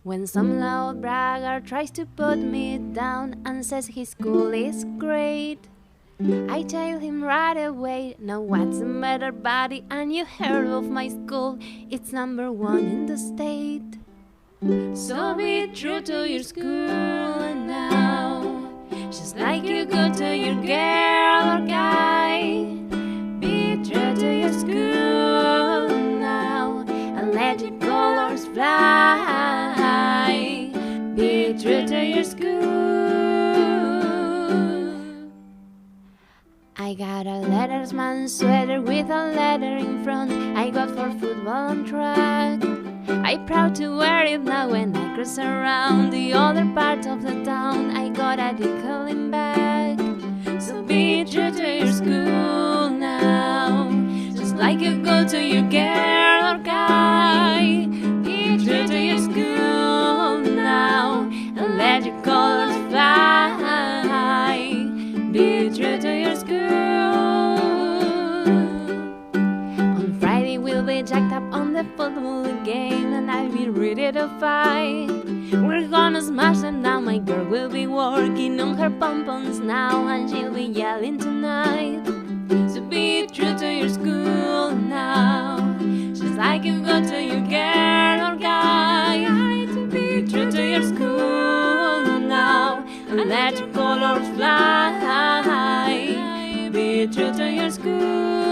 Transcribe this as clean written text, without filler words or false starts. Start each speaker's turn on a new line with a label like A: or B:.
A: When some loud bragger tries to put me down and says his school is great, I tell him right away, now what's the matter, buddy? And you heard of my school, it's #1 in the state. So be true to your school now, just like you go to your girl or guy. Be true to your school now, and let your colors fly. Be true to your school. I got a lettersman sweater with a letter in front, I got for football and track. I'm proud to wear it now when I cruise around the other part of the town. I got a decal in back. So be true to your school now, just like you go to your girl or guy. Be true to your school now, and let your colors fly. Be true to your school. On Friday we'll be jacked up on the football game, and I'll be ready to fight. We're gonna smash them down. My girl will be working on her pom-poms now, and she'll be yelling tonight. So be true to your school now, just like you go to your girl or guy. Be true to your school now, and let your colors fly. Be true to your school.